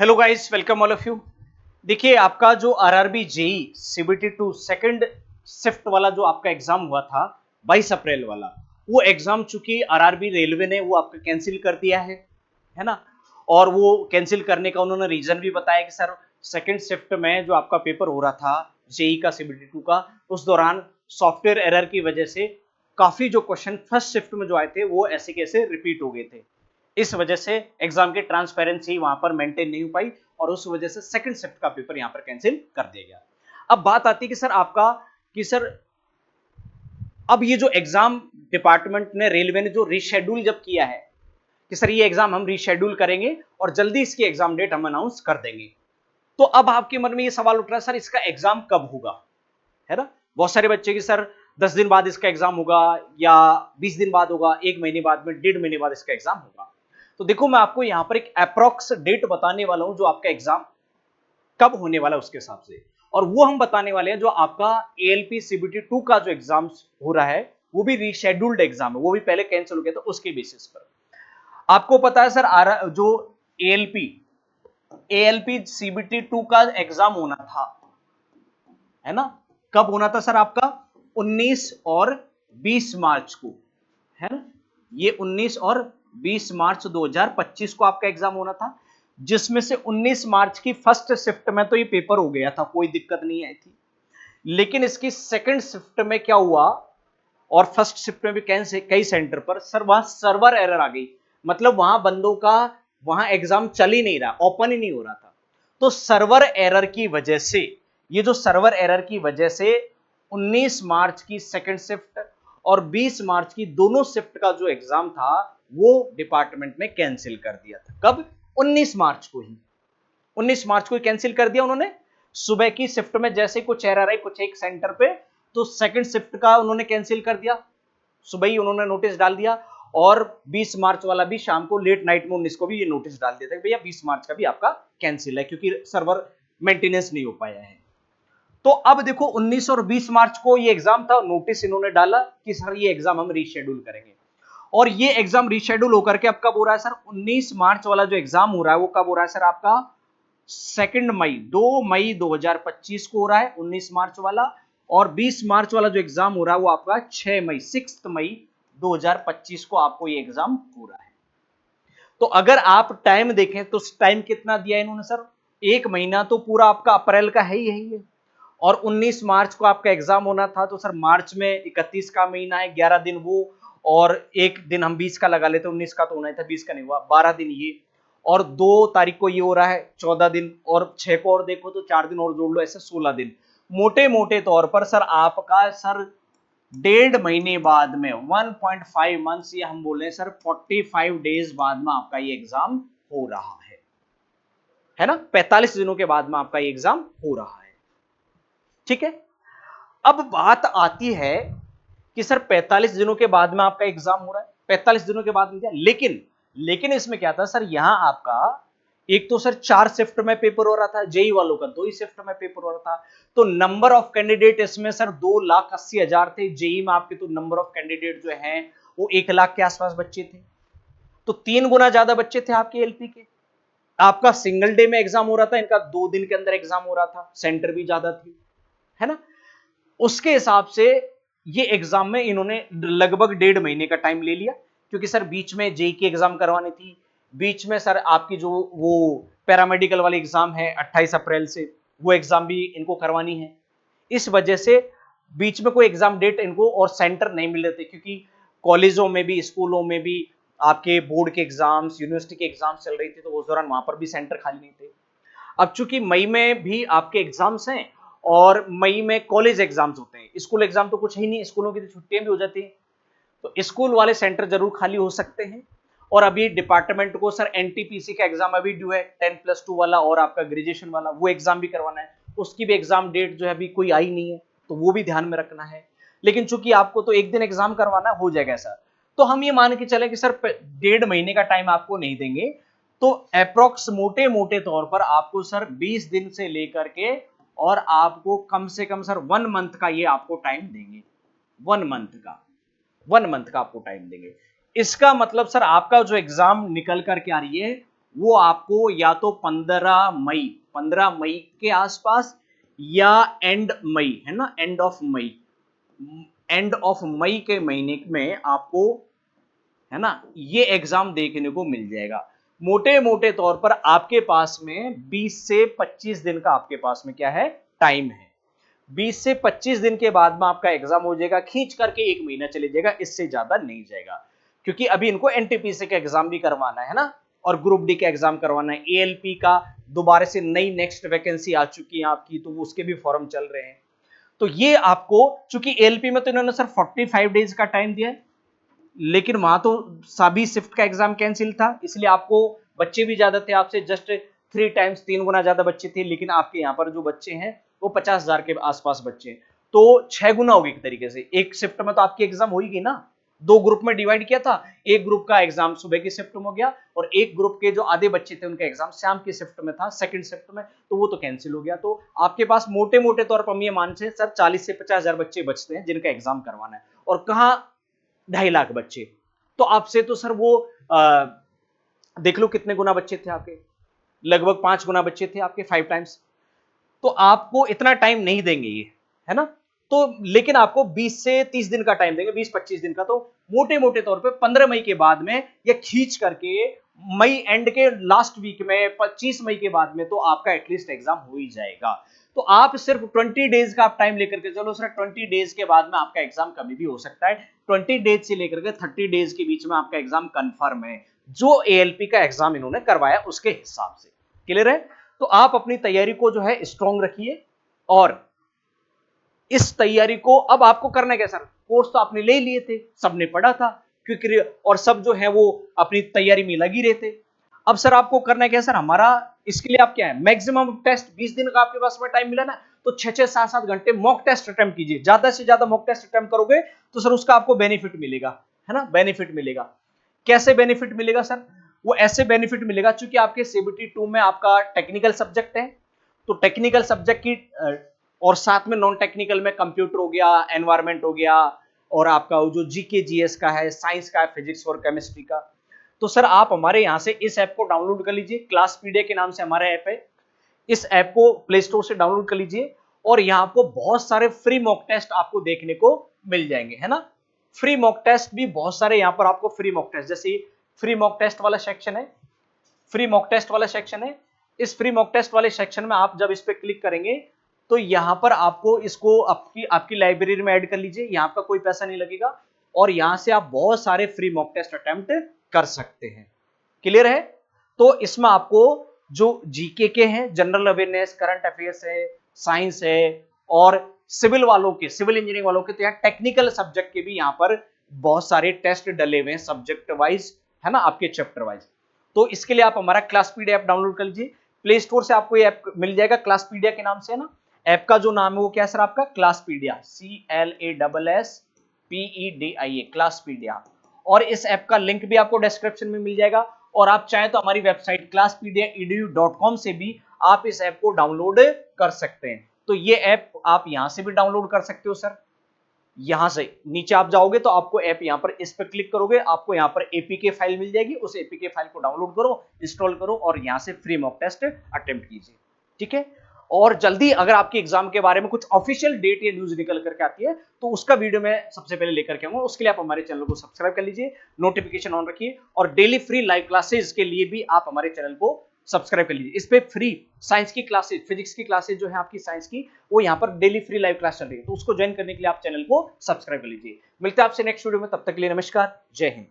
Hello guys, welcome all of you. देखिए, आपका जो RRB JE CBT 2 second shift वाला जो आपका एग्जाम हुआ था 22 अप्रैल वाला, वो एग्जाम चूंकि आरआरबी रेलवे ने वो आपका कैंसिल कर दिया है ना। और वो कैंसिल करने का उन्होंने रीजन भी बताया कि सर सेकंड शिफ्ट में जो आपका पेपर हो रहा था जेई का सीबीटी 2 का, उस दौरान सॉफ्टवेयर एरर की वजह से काफी जो क्वेश्चन फर्स्ट शिफ्ट में जो आए थे वो ऐसे कैसे रिपीट हो गए थे। इस वजह से एग्जाम की ट्रांसपेरेंसी वहां पर मेंटेन नहीं हो पाई और उस वजह से सेकंड शिफ्ट का पेपर यहां पर कैंसिल कर दिया गया। अब बात आती है कि सर आपका कि सर अब ये जो एग्जाम डिपार्टमेंट ने रेलवे ने जो रीशेड्यूल जब किया है कि सर ये एग्जाम हम रीशेड्यूल करेंगे और जल्दी इसकी एग्जाम डेट हम अनाउंस कर देंगे, तो अब आपके मन में ये सवाल उठ रहा है सर इसका एग्जाम कब होगा, है ना। बहुत सारे बच्चे की सर 10 दिन बाद इसका एग्जाम होगा या 20 दिन बाद होगा, एक महीने बाद में, डेढ़ महीने बाद इसका एग्जाम होगा। तो देखो, मैं आपको यहां पर एक अप्रॉक्स डेट बताने वाला हूं जो आपका एग्जाम कब होने वाला है उसके हिसाब से, और वो हम बताने वाले हैं जो आपका एएलपी सीबीटी 2 का जो एग्जाम हो रहा है वो भी रीशेड्यूल्ड एग्जाम है, वो भी पहले कैंसिल हो गया था, उसके बेसिस पर आपको पता है सर जो एएलपी एएलपी सीबीटी 2 का एग्जाम होना था, है ना। कब होना था सर आपका 19 और 20 मार्च को, है ना। ये 19 और 20 मार्च 2025 को आपका एग्जाम होना था, जिसमें से 19 मार्च की फर्स्ट शिफ्ट में तो ये पेपर हो गया था, कोई दिक्कत नहीं आई थी। लेकिन इसकी सेकंड शिफ्ट में क्या हुआ, और फर्स्ट शिफ्ट में भी कई सेंटर पर सर वहां सर्वर एरर आ गई, मतलब वहां बंदों का वहां एग्जाम चल ही नहीं रहा, ओपन ही नहीं हो रहा था। तो सर्वर एरर की वजह से, ये जो सर्वर एरर की वजह से 19 मार्च की सेकंड शिफ्ट और 20 मार्च की दोनों शिफ्ट का जो एग्जाम था वो डिपार्टमेंट ने कैंसिल कर दिया था। कब? 19 मार्च को ही, 19 मार्च को ही कैंसिल कर दिया उन्होंने। सुबह की शिफ्ट में जैसे कुछ एरर आई कुछ एक सेंटर पे, तो सेकंड शिफ्ट का उन्होंने कैंसिल कर दिया, सुबह ही उन्होंने नोटिस डाल दिया। और 20 मार्च वाला भी शाम को लेट नाइट में 19 को भी ये नोटिस डाल दिया था कि भैया 20 मार्च का भी आपका कैंसिल है क्योंकि सर्वर मेंटेनेंस नहीं हो पाया है। तो अब देखो 19 और 20 मार्च को ये एग्जाम था, नोटिस इन्होंने डाला कि सर ये एग्जाम हम रीशेड्यूल करेंगे, और ये एग्जाम रीशेड्यूल होकर के अब कब हो रहा है सर 19 मार्च वाला जो एग्जाम हो रहा है वो कब हो रहा है सर आपका 2 मई 2 मई 2025 को हो रहा है 19 मार्च वाला, और 20 मार्च वाला जो एग्जाम हो रहा है वो आपका 6 मई 6 मई 2025 को आपको ये एग्जाम हो रहा है। तो अगर आप टाइम देखें तो टाइम कितना दिया इन्होंने सर, एक महीना तो पूरा आपका अप्रैल का है ही है, और 19 मार्च को आपका एग्जाम होना था, तो सर मार्च में 31 का महीना है, 11 दिन वो, और एक दिन हम 20 का लगा लेते, 19 का तो होना ही था, 20 का नहीं हुआ, 12 दिन ये, और 2 तारीख को ये हो रहा है 14 दिन, और 6 को और देखो तो 4 दिन और जोड़ लो, ऐसे 16 दिन। मोटे मोटे तौर पर सर आपका सर डेढ़ महीने बाद में 1.5 मंथ्स, ये हम बोले सर 45 डेज बाद में आपका ये एग्जाम हो रहा है ना। 45 दिनों के बाद में आपका ये एग्जाम हो रहा है, ठीक है। अब बात आती है कि सर 45 दिनों के बाद में आपका एग्जाम हो रहा है, 45 दिनों के बाद में क्या, लेकिन इसमें क्या था सर, यहां आपका एक तो सर 4 शिफ्ट में पेपर हो रहा था, जेई वालों का 2 ही शिफ्ट में पेपर हो रहा था, तो नंबर ऑफ कैंडिडेट इसमें सर 2,80,000 थे, जेई में आपके तो नंबर ऑफ कैंडिडेट जो है वो 1 लाख के आसपास बच्चे थे, तो 3 गुना ज्यादा बच्चे थे आपके एलपी के। आपका सिंगल डे में एग्जाम हो रहा था, इनका 2 दिन के अंदर एग्जाम हो रहा था, सेंटर भी ज्यादा थी, है ना। उसके हिसाब से ये एग्जाम में इन्होंने लगभग डेढ़ महीने का टाइम ले लिया, क्योंकि सर बीच में जेई की एग्जाम करवानी थी, बीच में सर आपकी जो वो पैरामेडिकल वाली एग्जाम है 28 अप्रैल से, वो एग्जाम भी इनको करवानी है। इस वजह से बीच में कोई एग्जाम डेट इनको और सेंटर नहीं मिल रहे थे, क्योंकि कॉलेजों में भी स्कूलों में भी आपके बोर्ड के एग्जाम्स, यूनिवर्सिटी के एग्जाम्स चल रही थी, तो उस दौरान वहां पर भी सेंटर खाली नहीं थे। अब चूंकि मई में भी आपके एग्जाम्स हैं और मई में कॉलेज एग्जाम्स होते हैं, स्कूल एग्जाम तो कुछ ही नहीं, स्कूलों की तो छुट्टियां भी हो जाती हैं, तो स्कूल वाले सेंटर जरूर खाली हो सकते हैं। और अभी डिपार्टमेंट को सर एनटीपीसी का एग्जाम अभी ड्यू है, 10+2 वाला और आपका ग्रेजुएशन वाला, वो एग्जाम भी करवाना है, उसकी भी एग्जाम डेट जो है अभी कोई आई नहीं है, तो वो भी ध्यान में रखना है। लेकिन चूंकि आपको तो एक दिन एग्जाम करवाना हो जाएगा सर, तो हम ये मान के चले कि सर डेढ़ महीने का टाइम आपको नहीं देंगे, तो अप्रोक्स मोटे मोटे तौर पर आपको सर 20 दिन से लेकर के और आपको कम से कम सर 1 मंथ का ये आपको टाइम देंगे, 1 मंथ का आपको टाइम देंगे। इसका मतलब सर आपका जो एग्जाम निकल करके आ रही है वो आपको या तो 15 मई के आसपास या एंड मई, है ना, end of May, end of May के महीने में आपको, है ना, ये एग्जाम देखने को मिल जाएगा। मोटे मोटे तौर पर आपके पास में 20 से 25 दिन का आपके पास में क्या है, टाइम है। 20 से 25 दिन के बाद में आपका एग्जाम हो जाएगा, खींच करके 1 महीना चले जाएगा, इससे ज्यादा नहीं जाएगा। क्योंकि अभी इनको एनटीपीसी का एग्जाम भी करवाना है ना, और ग्रुप डी का एग्जाम करवाना है, एएलपी का दोबारा से नई नेक्स्ट वैकेंसी आ चुकी है आपकी, तो उसके भी फॉर्म चल रहे हैं। तो ये आपको, चूंकि एएलपी में तो इन्होंने सर 45 डेज का टाइम दिया है, लेकिन वहां तो सभी शिफ्ट का एग्जाम कैंसिल था, इसलिए आपको बच्चे भी ज्यादा थे, आपसे जस्ट 3 टाइम्स 3 गुना ज्यादा बच्चे थे, लेकिन आपके यहाँ पर जो बच्चे हैं वो 50,000 के आसपास बच्चे हैं, तो 6 गुना होगी एक तरीके से। एक शिफ्ट में तो आपकी एग्जाम होगी ना, 2 ग्रुप में डिवाइड किया था, एक ग्रुप का एग्जाम सुबह की शिफ्ट में हो गया, और एक ग्रुप के जो आधे बच्चे थे उनका एग्जाम शाम की शिफ्ट में था, सेकंड शिफ्ट में, तो वो तो कैंसिल हो गया। तो आपके पास मोटे मोटे तौर पर हम ये मान से सर 40 से 50,000 बच्चे बचते हैं जिनका एग्जाम करवाना है, और कहाँ 2.5 लाख बच्चे। तो आपसे तो सर वो देख लो कितने गुना बच्चे थे आपके, लगभग 5 गुना बच्चे थे आपके, 5 टाइम्स। तो आपको इतना टाइम नहीं देंगे ये, है ना। तो लेकिन आपको 20 से 30 दिन का टाइम देंगे, 20-25 दिन का। तो मोटे मोटे तौर पे 15 मई के बाद में या खींच करके मई एंड के लास्ट वीक में 25 मई के बाद में तो आपका एटलीस्ट एग्जाम हो ही जाएगा। तो आप सिर्फ 20 डेज का आप टाइम लेकर के चलो सर, 20 डेज के बाद में आपका एग्जाम कभी भी हो सकता है। 20 डेज से लेकर के 30 डेज के बीच में आपका एग्जाम कंफर्म है, जो एएलपी का एग्जाम इन्होंने करवाया उसके हिसाब से। क्लियर है। तो आप अपनी तैयारी को जो है स्ट्रॉन्ग रखिए, और इस तैयारी को अब आपको करना क्या सर, कोर्स तो आपने ले लिए थे, सबने पढ़ा था, क्योंकि और सब जो है वो अपनी तैयारी में लगी रहते। अब सर आपको करना क्या सर, हमारा इसके लिए आप क्या है, मैक्सिमम टेस्ट 20 दिन का आपके पास में टाइम मिला ना, तो 6-6, 7-7 घंटे मॉक टेस्ट अटेम्प्ट कीजिए, ज्यादा से ज्यादा मॉक टेस्ट अटेम्प्ट करोगे तो सर उसका आपको बेनिफिट मिलेगा, है ना, बेनिफिट मिलेगा। कैसे बेनिफिट मिलेगा सर, वो ऐसे बेनिफिट मिलेगा चूंकि आपके सीबीटी 2 में आपका टेक्निकल सब्जेक्ट है, तो टेक्निकल सब्जेक्ट की और साथ में नॉन टेक्निकल में कंप्यूटर हो गया, एनवायरमेंट हो गया, और आपका जो जीके जीएस का है, साइंस का है, फिजिक्स और केमिस्ट्री का। तो सर आप हमारे यहाँ से इस ऐप को डाउनलोड कर लीजिए, क्लासपीडिया के नाम से हमारा ऐप है। इस ऐप को प्ले स्टोर से डाउनलोड कर लीजिए, और यहाँ आपको बहुत सारे फ्री मॉक टेस्ट आपको देखने को मिल जाएंगे, है ना। फ्री मॉक टेस्ट भी बहुत सारे यहाँ पर आपको, फ्री मॉक टेस्ट जैसे फ्री मॉक टेस्ट वाला सेक्शन है, फ्री मॉक टेस्ट वाला सेक्शन है। इस फ्री मॉक टेस्ट वाले सेक्शन में आप जब इस पे क्लिक करेंगे तो यहां पर आपको इसको आपकी आपकी लाइब्रेरी में ऐड कर लीजिए, यहां पर कोई पैसा नहीं लगेगा, और यहां से आप बहुत सारे फ्री मॉक टेस्ट अटेम्प्ट कर सकते हैं। क्लियर है। तो इसमें आपको जो जीके के हैं, जनरल अवेयरनेस, करंट अफेयर्स है, साइंस है, और सिविल वालों के, सिविल इंजीनियरिंग वालों के, तो यहाँ टेक्निकल सब्जेक्ट के भी यहाँ पर बहुत सारे टेस्ट डले हुए हैं सब्जेक्ट वाइज, है ना, आपके चैप्टर वाइज। तो इसके लिए आप हमारा क्लासपीडिया ऐप डाउनलोड कर लीजिए, प्ले स्टोर से आपको ये ऐप मिल जाएगा, क्लासपीडिया के नाम से, है ना। ऐप का जो नाम है वो क्या है सर आपका, क्लासपीडिया, CLASSPEDIA, क्लासपीडिया। और इस ऐप का लिंक भी आपको डिस्क्रिप्शन में मिल जाएगा, और आप चाहें तो हमारी वेबसाइट classpedia.edu.com से भी आप इस ऐप को डाउनलोड कर सकते हैं। तो ये ऐप आप यहां से भी डाउनलोड कर सकते हो सर। यहां से नीचे आप जाओगे तो आपको ऐप यहां पर, इस पर क्लिक करोगे आपको यहां पर एपीके फाइल मिल जाएगी, उस एपीके फाइल को डाउनलोड करो, इंस्टॉल करो, और यहां से फ्री मॉक टेस्ट अटेम्प्ट कीजिए। ठीक है। और जल्दी अगर आपके एग्जाम के बारे में कुछ ऑफिशियल डेट या न्यूज निकल करके आती है तो उसका वीडियो मैं सबसे पहले लेकर के आऊंगा। उसके लिए आप हमारे चैनल को सब्सक्राइब कर लीजिए, नोटिफिकेशन ऑन रखिए, और डेली फ्री लाइव क्लासेस के लिए भी आप हमारे चैनल को सब्सक्राइब कर लीजिए। इस पे फ्री साइंस की क्लासेस, फिजिक्स की क्लासेस जो है आपकी साइंस की, वो यहाँ पर डेली फ्री लाइव क्लास चल रही है, तो उसको ज्वाइन करने के लिए आप चैनल को सब्सक्राइब कर लीजिए। मिलते हैं आपसे नेक्स्ट वीडियो में, तब तक के लिए नमस्कार, जय हिंद।